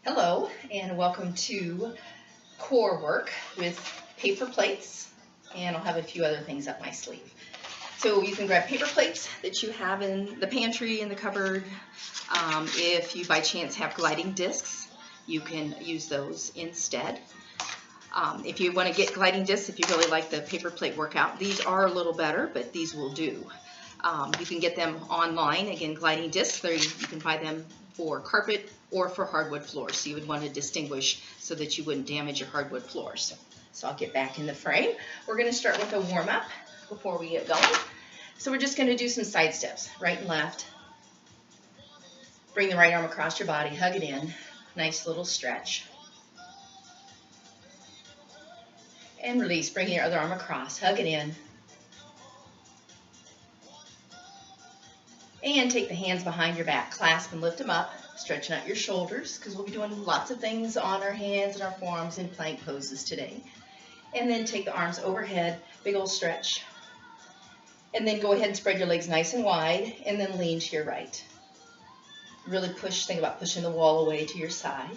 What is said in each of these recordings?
Hello and welcome to core work with paper plates, and I'll have a few other things up my sleeve. So you can grab paper plates that you have in the pantry, in the cupboard. If you by chance have gliding discs, you can use those instead. If you want to get gliding discs, if you really like the paper plate workout, these are a little better, but these will do. You can get them online. Again, gliding discs, you can buy them for carpet or for hardwood floors. So you would want to distinguish so that you wouldn't damage your hardwood floors. So I'll get back in the frame. We're going to start with a warm-up before we get going. So we're just going to do some side steps, right and left. Bring the right arm across your body, hug it in. Nice little stretch. And release. Bring your other arm across, hug it in. And take the hands behind your back, clasp and lift them up, stretching out your shoulders, because we'll be doing lots of things on our hands and our forearms in plank poses today. And then take the arms overhead, big old stretch. And then go ahead and spread your legs nice and wide, and then lean to your right. Really push, think about pushing the wall away to your side.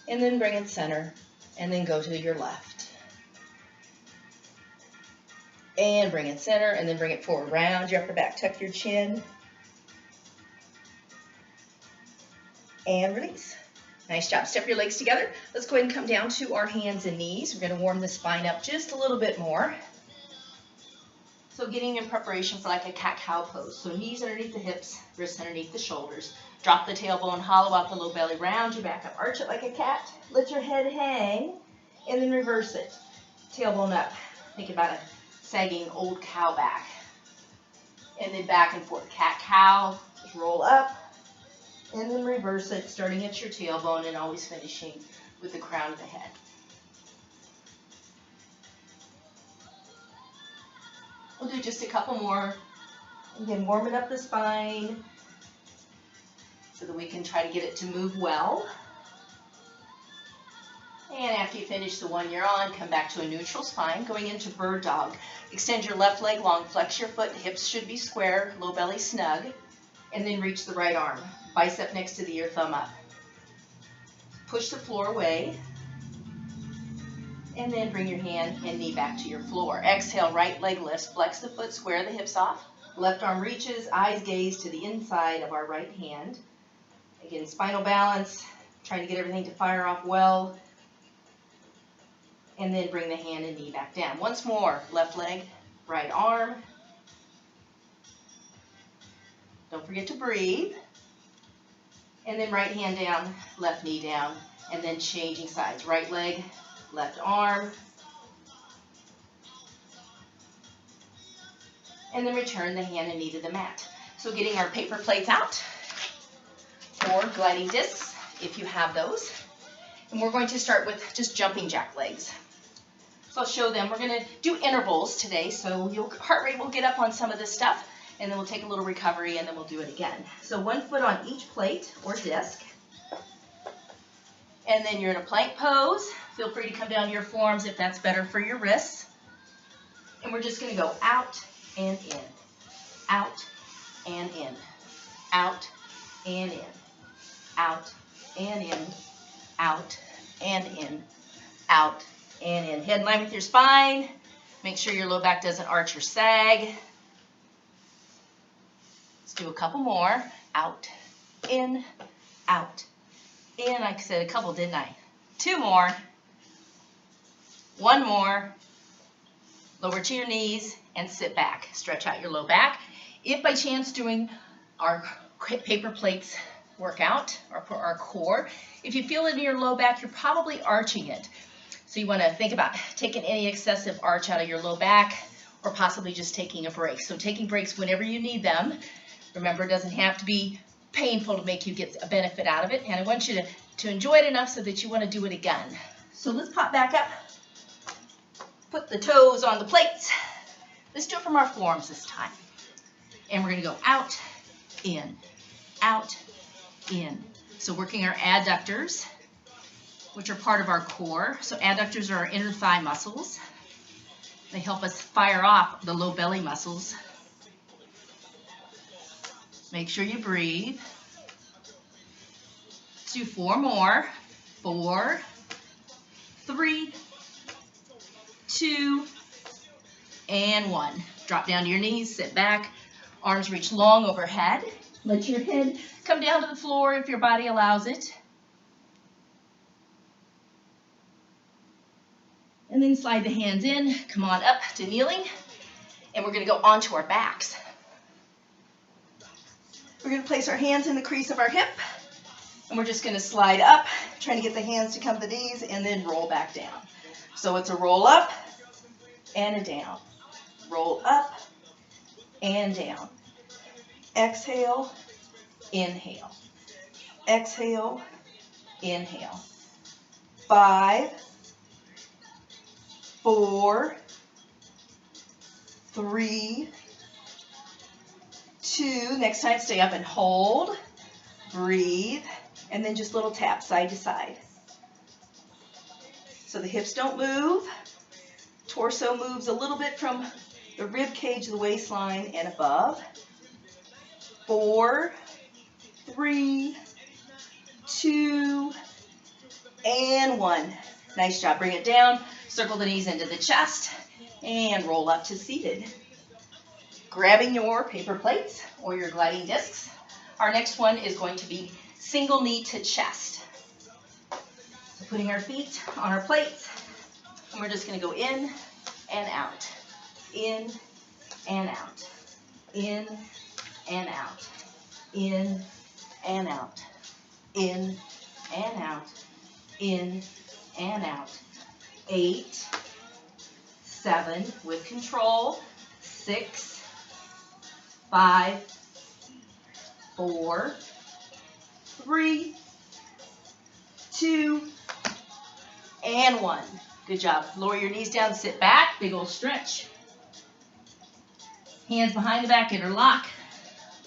And then bring it center, and then go to your left. And bring it center, and then bring it forward. Round your upper back, tuck your chin. And release. Nice job. Step your legs together. Let's go ahead and come down to our hands and knees. We're going to warm the spine up just a little bit more. So getting in preparation for like a cat-cow pose. So knees underneath the hips, wrists underneath the shoulders. Drop the tailbone, hollow out the low belly, round your back up. Arch it like a cat. Let your head hang, and then reverse it. Tailbone up. Think about a sagging old cow back. And then back and forth. Cat-cow. Just roll up. And then reverse it, starting at your tailbone and always finishing with the crown of the head. We'll do just a couple more. Again, warming up the spine so that we can try to get it to move well. And after you finish the one you're on, come back to a neutral spine, going into bird dog. Extend your left leg long, flex your foot, hips should be square, low belly snug, and then reach the right arm. Bicep next to the ear, thumb up. Push the floor away. And then bring your hand and knee back to your floor. Exhale, right leg lifts. Flex the foot, square the hips off. Left arm reaches, eyes gaze to the inside of our right hand. Again, spinal balance. Trying to get everything to fire off well. And then bring the hand and knee back down. Once more, left leg, right arm. Don't forget to breathe. And then right hand down, left knee down, and then changing sides. Right leg, left arm. And then return the hand and knee to the mat. So getting our paper plates out, or gliding discs, if you have those. And we're going to start with just jumping jack legs. So I'll show them. We're going to do intervals today, so your heart rate will get up on some of this stuff. And then we'll take a little recovery, and then we'll do it again. So 1 foot on each plate or disc. And then you're in a plank pose. Feel free to come down to your forearms if that's better for your wrists. And we're just going to go out and in. Out and in. Out and in. Out and in. Out and in. Out and in. Head in line with your spine. Make sure your low back doesn't arch or sag. Do a couple more. Out, in, out, in. Like I said, a couple, didn't I? 2 more. 1 more. Lower to your knees and sit back. Stretch out your low back. If by chance doing our paper plates workout or for our core, if you feel it in your low back, you're probably arching it. So you want to think about taking any excessive arch out of your low back, or possibly just taking a break. So taking breaks whenever you need them. Remember, it doesn't have to be painful to make you get a benefit out of it. And I want you to enjoy it enough so that you want to do it again. So let's pop back up. Put the toes on the plates. Let's do it from our forearms this time. And we're going to go out, in, out, in. So working our adductors, which are part of our core. So adductors are our inner thigh muscles. They help us fire off the low belly muscles. Make sure you breathe. do 4 more. 4, 3, 2, and 1. Drop down to your knees, sit back, arms reach long overhead. Let your head come down to the floor if your body allows it. And then slide the hands in, come on up to kneeling, and we're going to go onto our backs. We're going to place our hands in the crease of our hip, and we're just going to slide up, trying to get the hands to come to the knees, and then roll back down. So it's a roll up and a down. Roll up and down. Exhale, inhale. Exhale, inhale. 5, 4, 3, 2. Next time, stay up and hold. Breathe. And then just little taps side to side. So the hips don't move. Torso moves a little bit from the rib cage, the waistline, and above. 4, 3, 2, and 1. Nice job. Bring it down. Circle the knees into the chest and roll up to seated. Grabbing your paper plates or your gliding discs. Our next one is going to be single knee to chest. So putting our feet on our plates, and we're just going to go in and out. In and out. In and out. In and out. In and out. In and out. 8, 7, with control. 6, 5, 4, 3, 2, and 1. Good job. Lower your knees down, sit back, big old stretch. Hands behind the back, interlock.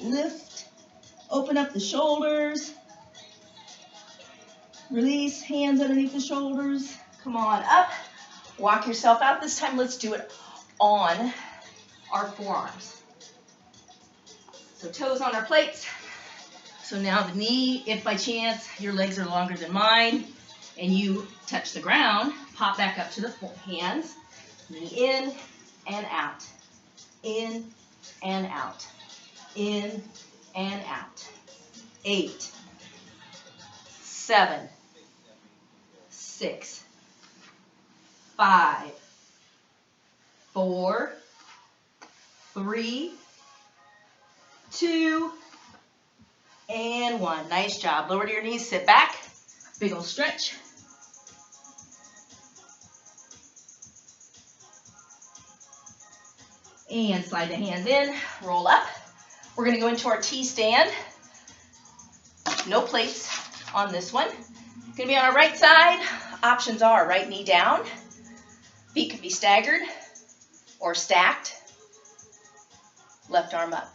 Lift, open up the shoulders. Release, hands underneath the shoulders. Come on up. Walk yourself out. This time, let's do it on our forearms. So toes on our plates. So now the knee, if by chance your legs are longer than mine and you touch the ground, pop back up to the hands. Knee in and out. In and out. In and out. 8, 7, 6, 5, 4, 3, 2, and 1. Nice job. Lower to your knees, sit back. Big old stretch. And slide the hands in, roll up. We're going to go into our T-stand. No plates on this one. Going to be on our right side. Options are right knee down. Feet can be staggered or stacked. Left arm up.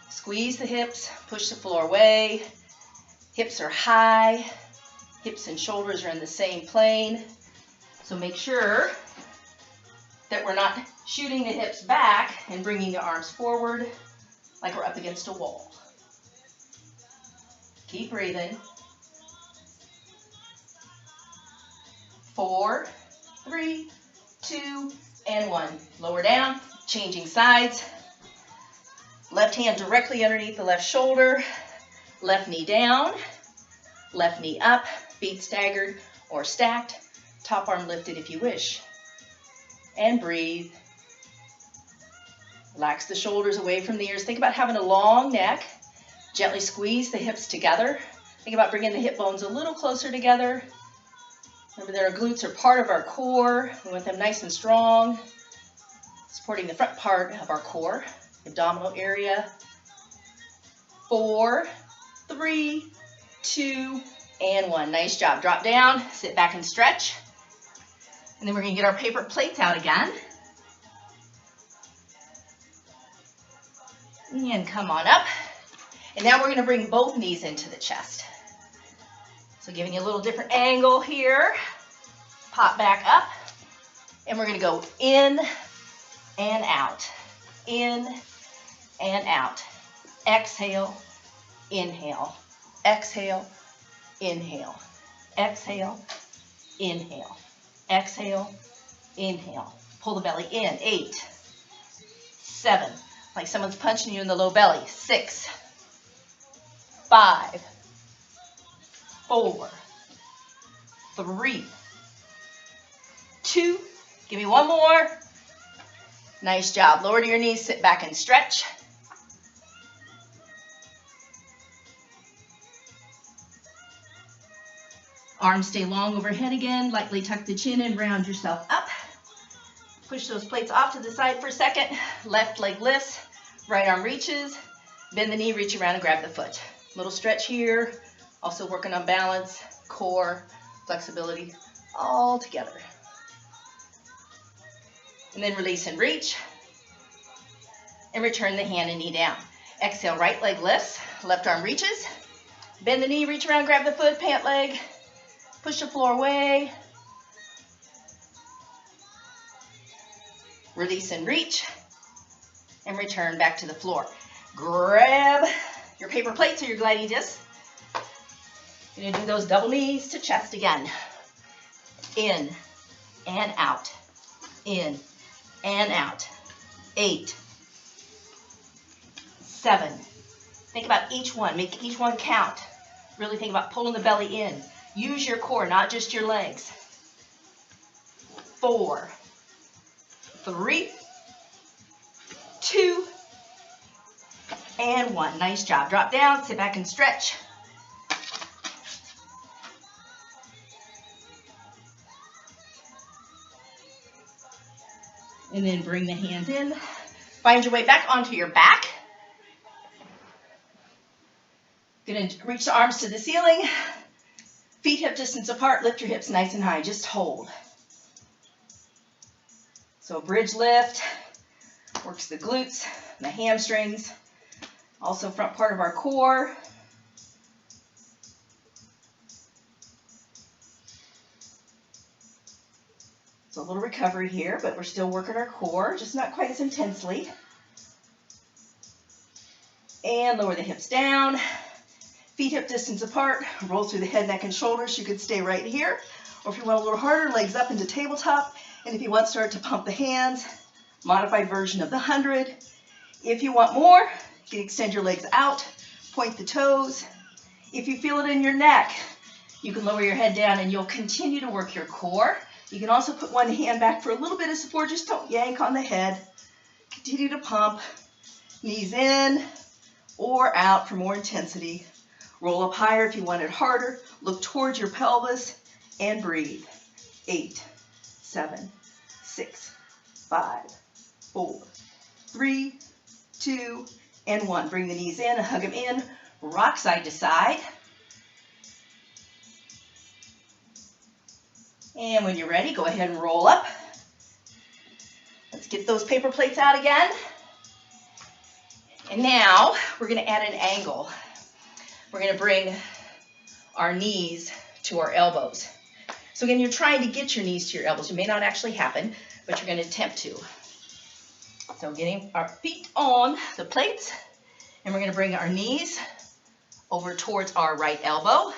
Squeeze the hips, push the floor away. Hips are high. Hips and shoulders are in the same plane. So make sure that we're not shooting the hips back and bringing the arms forward like we're up against a wall. Keep breathing. 4, 3, 2, and 1. Lower down, changing sides. Left hand directly underneath the left shoulder. Left knee down. Left knee up. Feet staggered or stacked. Top arm lifted if you wish. And breathe. Relax the shoulders away from the ears. Think about having a long neck. Gently squeeze the hips together. Think about bringing the hip bones a little closer together. Remember that our glutes are part of our core. We want them nice and strong, supporting the front part of our core, abdominal area. 4, 3, 2, and 1. Nice job. Drop down, sit back and stretch. And then we're going to get our paper plates out again. And come on up. And now we're going to bring both knees into the chest. So giving you a little different angle here. Pop back up. And we're going to go in and out. In and out. Exhale, inhale. Exhale, inhale, exhale, inhale, exhale, inhale. Pull the belly in. 8, 7, like someone's punching you in the low belly. 6, 5, 4, 3, 2, give me one more. Nice job. Lower to your knees, sit back and stretch. Arms stay long overhead again. Lightly tuck the chin and round yourself up. Push those plates off to the side for a second. Left leg lifts, right arm reaches. Bend the knee, reach around and grab the foot. Little stretch here. Also working on balance, core, flexibility, all together. And then release and reach. And return the hand and knee down. Exhale, right leg lifts, left arm reaches. Bend the knee, reach around, grab the foot, pant leg. Push the floor away. Release and reach. And return back to the floor. Grab your paper plates or your gliding discs. You're going to do those double knees to chest again. In and out. In and out. 8, 7. Think about each one. Make each one count. Really think about pulling the belly in. Use your core, not just your legs. 4, 3, 2, and 1. Nice job. Drop down, sit back and stretch. And then bring the hands in. Find your way back onto your back. Going to reach the arms to the ceiling. Feet hip distance apart. Lift your hips nice and high. Just hold. So bridge lift. Works the glutes, the hamstrings. Also front part of our core. So a little recovery here, but we're still working our core, just not quite as intensely. And lower the hips down. Feet hip distance apart. Roll through the head, neck, and shoulders. You could stay right here. Or if you want a little harder, legs up into tabletop. And if you want, start to pump the hands. Modified version of the 100. If you want more, you can extend your legs out. Point the toes. If you feel it in your neck, you can lower your head down and you'll continue to work your core. You can also put one hand back for a little bit of support. Just don't yank on the head. Continue to pump. Knees in or out for more intensity. Roll up higher if you want it harder. Look towards your pelvis and breathe. 8, 7, 6, 5, 4, 3, 2, and 1. Bring the knees in, hug them in. Rock side to side. And when you're ready, go ahead and roll up. Let's get those paper plates out again. And now we're going to add an angle. We're going to bring our knees to our elbows. So again, you're trying to get your knees to your elbows. It may not actually happen, but you're going to attempt to. So getting our feet on the plates, and we're going to bring our knees over towards our right elbow,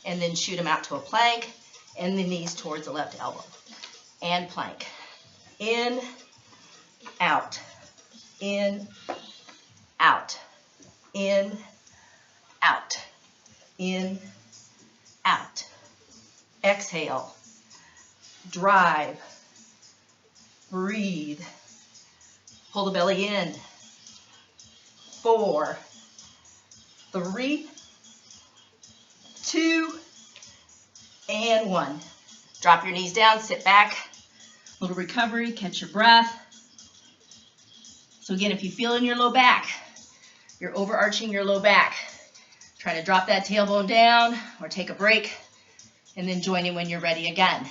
and then shoot them out to a plank, and the knees towards the left elbow. And plank. In, out. In, out. In, out. In, out. Exhale. Drive. Breathe. Pull the belly in. 4, 3, 2, and 1. Drop your knees down, sit back. Little recovery, catch your breath. So again, if you feel in your low back, you're overarching your low back. Try to drop that tailbone down or take a break and then join in when you're ready again.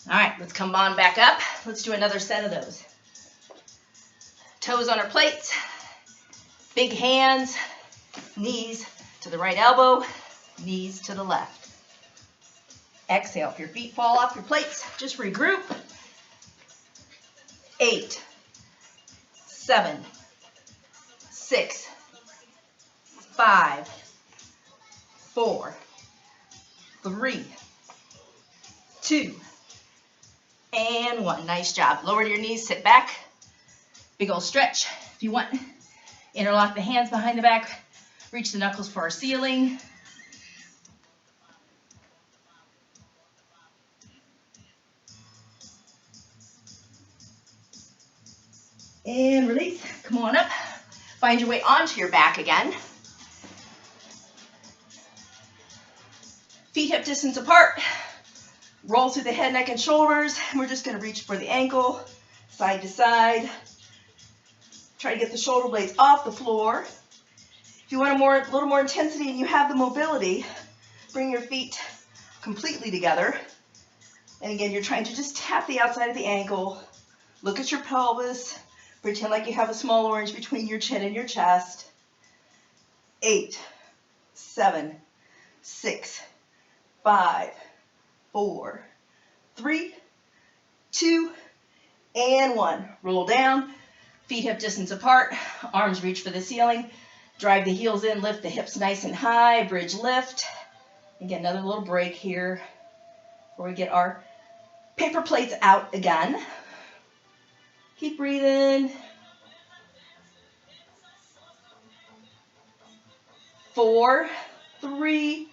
All right, let's come on back up. Let's do another set of those. Toes on our plates, big hands, knees to the right elbow, knees to the left. Exhale. If your feet fall off your plates, just regroup. 8, 7, 6, 5, 4, 3, 2, and 1. Nice job. Lower your knees, sit back. Big old stretch. If you want, interlock the hands behind the back. Reach the knuckles for our ceiling. And release. Come on up. Find your way onto your back again. Feet hip distance apart. Roll through the head, neck, and shoulders. We're just going to reach for the ankle, side to side. Try to get the shoulder blades off the floor. If you want a little more intensity and you have the mobility, bring your feet completely together. And again, you're trying to just tap the outside of the ankle. Look at your pelvis. Pretend like you have a small orange between your chin and your chest. 8, 7, 6, 5, 4, 3, 2, and 1. Roll down, feet hip distance apart, arms reach for the ceiling. Drive the heels in, lift the hips nice and high, bridge lift. Again, another little break here before we get our paper plates out again. Keep breathing. 4, 3,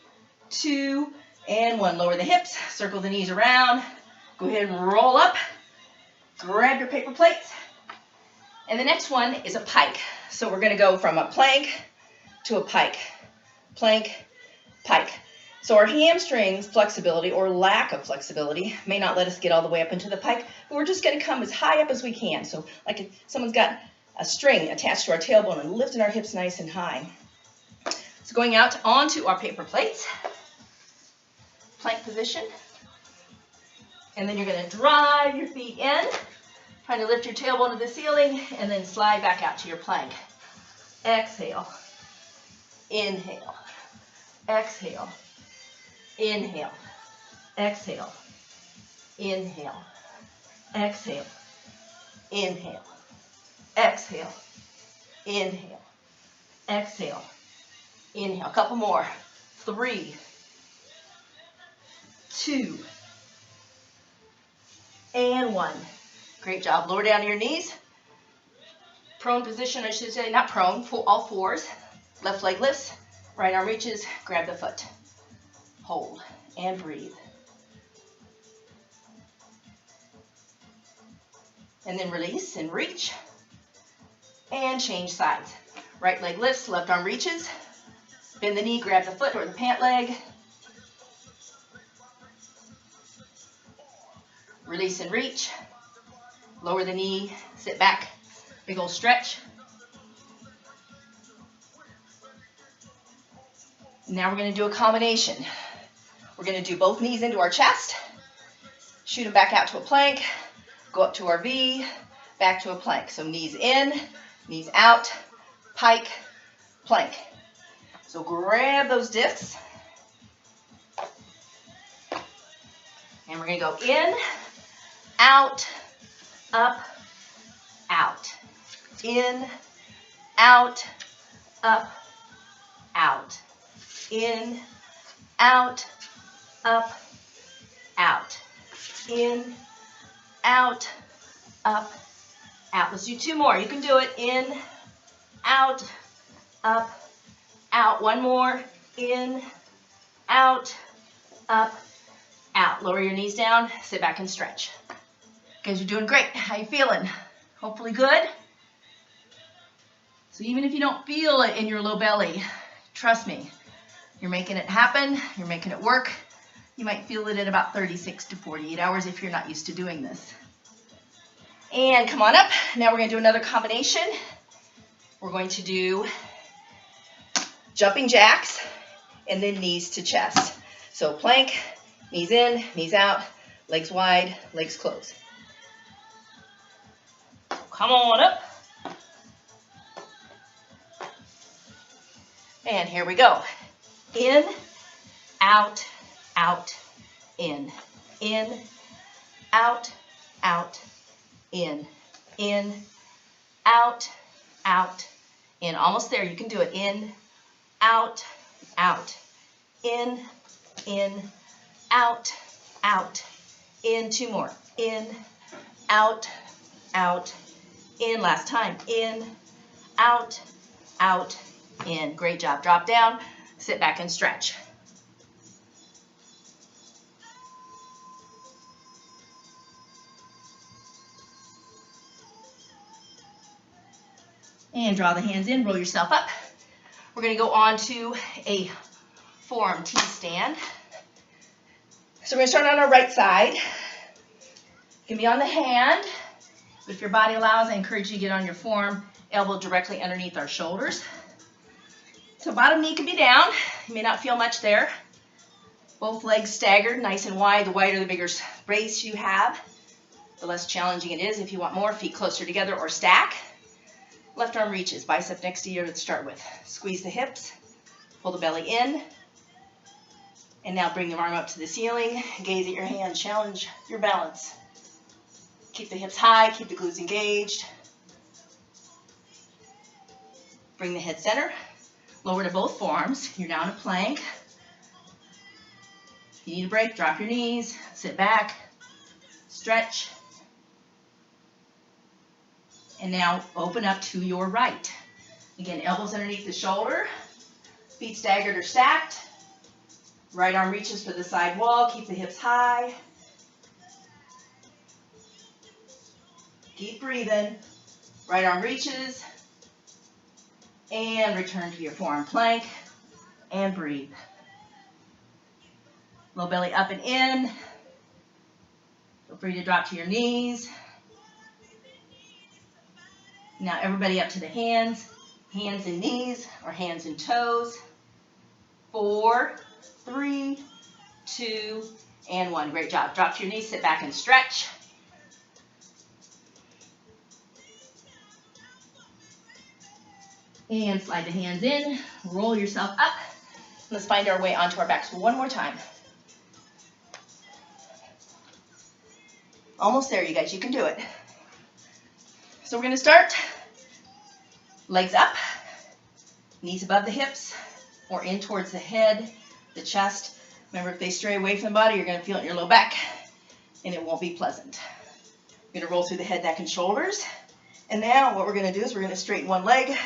2, and 1. Lower the hips, circle the knees around. Go ahead and roll up. Grab your paper plates. And the next one is a pike. So we're going to go from a plank to a pike. Plank, pike. So our hamstrings flexibility or lack of flexibility may not let us get all the way up into the pike, but we're just going to come as high up as we can. So like if someone's got a string attached to our tailbone and lifting our hips nice and high. So going out onto our paper plates, plank position, and then you're going to drive your feet in, trying to lift your tailbone to the ceiling, and then slide back out to your plank. Exhale, inhale, exhale, inhale, exhale, inhale, exhale, inhale, exhale, inhale, exhale, inhale. A couple more. 3, 2, and 1. Great job. Lower down to your knees. Prone position, I should say, not prone, all fours. Left leg lifts, right arm reaches, grab the foot. Hold and breathe. And then release and reach. And change sides. Right leg lifts, left arm reaches. Bend the knee, grab the foot or the pant leg. Release and reach. Lower the knee, sit back. Big old stretch. Now we're going to do a combination. We're going to do both knees into our chest. Shoot them back out to a plank. Go up to our V. Back to a plank. So knees in, knees out, pike, plank. So grab those discs. And we're going to go in, out, up, out. In, out, up, out. In, out, up, out. In, out, up, out. Let's do 2 more. You can do it. In, out, up, out. 1 more. In, out, up, out. Lower your knees down. Sit back and stretch. Guys, you're doing great. How you feeling? Hopefully good. So even if you don't feel it in your low belly, trust me, you're making it happen. You're making it work. You might feel it in about 36 to 48 hours if you're not used to doing this. And come on up. Now we're going to do another combination. We're going to do jumping jacks and then knees to chest. So plank, knees in, knees out, legs wide, legs closed. Come on up. And here we go. In, out, out, in, out, out, in, out, out, in. Almost there. You can do it. In, out, out, in, out, out, in, 2 more, in, out, out, in, last time, in, out, out, in. Great job. Drop down, sit back and stretch. And draw the hands in, roll yourself up. We're going to go on to a forearm T-stand. So we're going to start on our right side. You can be on the hand, but if your body allows, I encourage you to get on your forearm, elbow directly underneath our shoulders. So bottom knee can be down. You may not feel much there. Both legs staggered, nice and wide. The wider, the bigger brace you have, the less challenging it is. If you want more, feet closer together or stack. Left arm reaches, bicep next to ear to start with. Squeeze the hips, pull the belly in, and now bring the arm up to the ceiling. Gaze at your hands, challenge your balance. Keep the hips high, keep the glutes engaged. Bring the head center, lower to both forearms. You're now in a plank. If you need a break, drop your knees, sit back, stretch. And now open up to your right. Again, elbows underneath the shoulder, feet staggered or stacked. Right arm reaches for the side wall, keep the hips high. Keep breathing. Right arm reaches. And return to your forearm plank. And breathe. Low belly up and in. Feel free to drop to your knees. Now everybody up to the hands and knees, or hands and toes. 4, 3, 2, and 1. Great job. Drop to your knees, sit back and stretch. And slide the hands in, roll yourself up. Let's find our way onto our backs one more time. Almost there, you guys, you can do it. So we're going to start legs up, knees above the hips, or in towards the head, the chest. Remember, if they stray away from the body, you're going to feel it in your low back, and it won't be pleasant. We're going to roll through the head, neck, and shoulders. And now what we're going to do is we're going to straighten one leg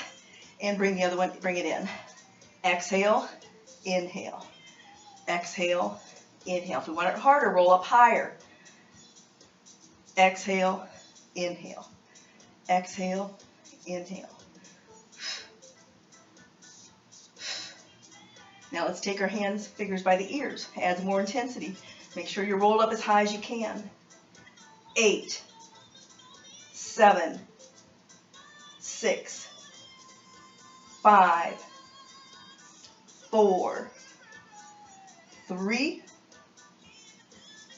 and bring the other one, bring it in. Exhale, inhale. Exhale, inhale. If we want it harder, roll up higher. Exhale, inhale. Exhale, inhale. Now let's take our hands, fingers by the ears. Adds more intensity. Make sure you roll up as high as you can. 8, 7, 6, 5, 4, 3,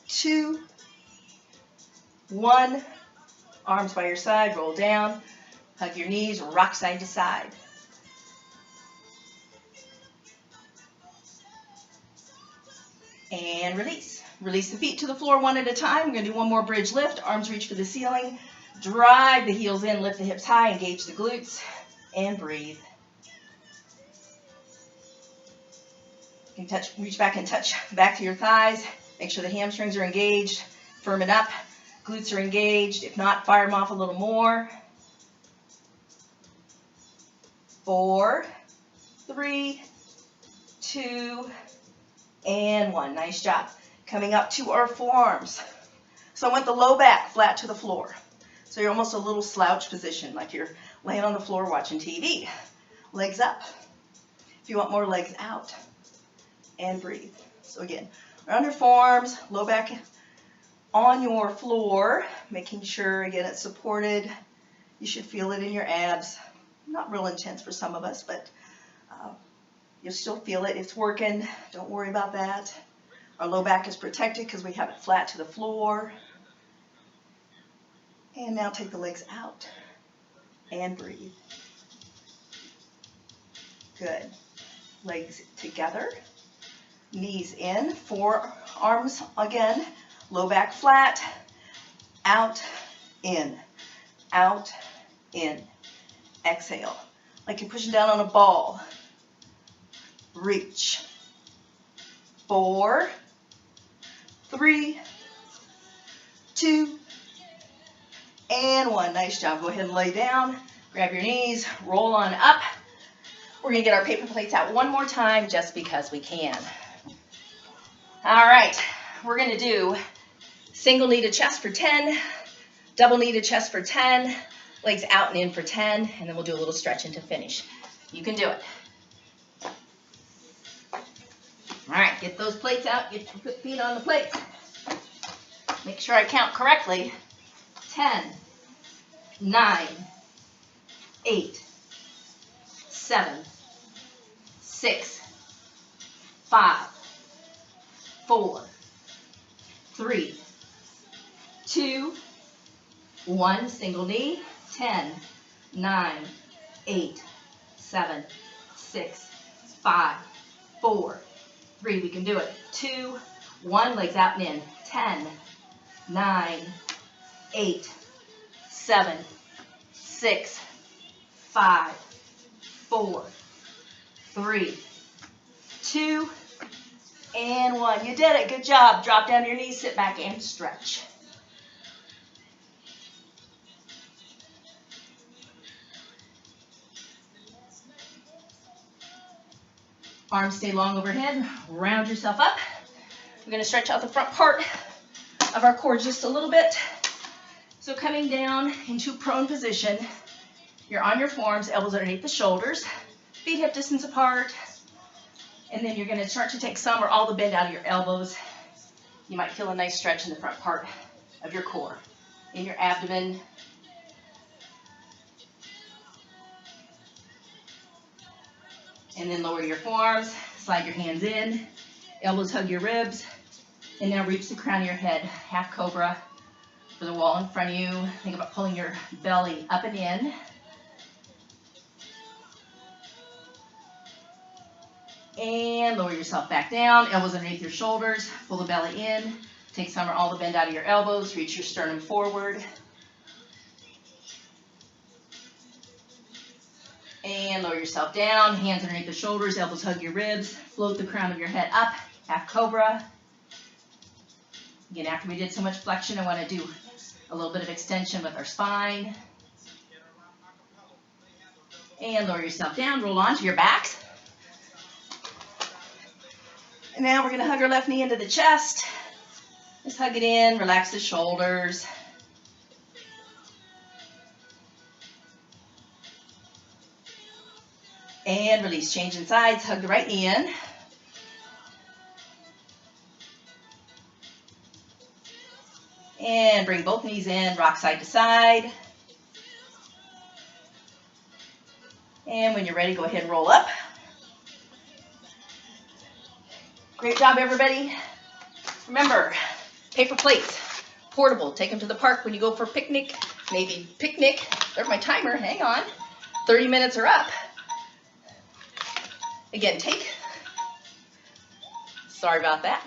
2, 1. Arms by your side, roll down, hug your knees, rock side to side. And release. Release the feet to the floor one at a time. We're going to do one more bridge lift. Arms reach for the ceiling. Drive the heels in, lift the hips high, engage the glutes, and breathe. You can reach back and touch back to your thighs. Make sure the hamstrings are engaged. Firm it up. Glutes are engaged. If not, fire them off a little more. 4, 3, 2, and 1. Nice job. Coming up to our forearms. So I want the low back flat to the floor. So you're almost a little slouch position, like you're laying on the floor watching TV. Legs up. If you want more, legs out. And breathe. So again, round your forearms, low back on your floor, making sure, again, it's supported. You should feel it in your abs. Not real intense for some of us, but you'll still feel it. It's working. Don't worry about that. Our low back is protected because we have it flat to the floor. And now take the legs out and breathe. Good. Legs together. Knees in. Forearms again. Low back flat, out, in, exhale. Like you're pushing down on a ball. Reach, 4, 3, 2, and 1. Nice job. Go ahead and lay down. Grab your knees. Roll on up. We're going to get our paper plates out one more time just because we can. All right. We're going to do single knee to chest for 10, double knee to chest for 10, legs out and in for 10, and then we'll do a little stretching to finish. You can do it. All right, get those plates out, get your feet on the plates. Make sure I count correctly. 10, 9, 8, 7, 6, 5, 4, 3, 2, 1. Single knee. 10, 9, 8, 7, 6, 5, 4, 3. We can do it. 2, 1. Legs out and in. 10, 9, 8, 7, 6, 5, 4, 3, 2, and 1. You did it. Good job. Drop down to your knees, sit back, and stretch. Arms stay long overhead. Round yourself up. We're going to stretch out the front part of our core just a little bit. So coming down into prone position, you're on your forearms, elbows underneath the shoulders, feet hip distance apart, and then you're going to start to take some or all the bend out of your elbows. You might feel a nice stretch in the front part of your core, in your abdomen. And then lower your forearms, slide your hands in, elbows hug your ribs, and now reach the crown of your head, half cobra for the wall in front of you. Think about pulling your belly up and in. And lower yourself back down, elbows underneath your shoulders, pull the belly in, take some or all the bend out of your elbows, reach your sternum forward. And lower yourself down, hands underneath the shoulders, elbows hug your ribs, float the crown of your head up, half cobra. Again, after we did so much flexion, I want to do a little bit of extension with our spine. And lower yourself down, roll onto your backs. And now we're going to hug our left knee into the chest. Just hug it in, relax the shoulders. And release, change in sides, hug the right knee in. And bring both knees in, rock side to side. And when you're ready, go ahead and roll up. Great job, everybody. Remember, paper plates, portable. Take them to the park when you go for a picnic. Maybe picnic. There's my timer. Hang on. 30 minutes are up. Again, sorry about that.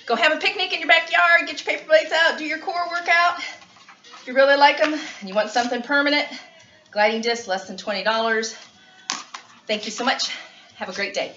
Go have a picnic in your backyard. Get your paper plates out. Do your core workout. If you really like them and you want something permanent, gliding disc, less than $20. Thank you so much. Have a great day.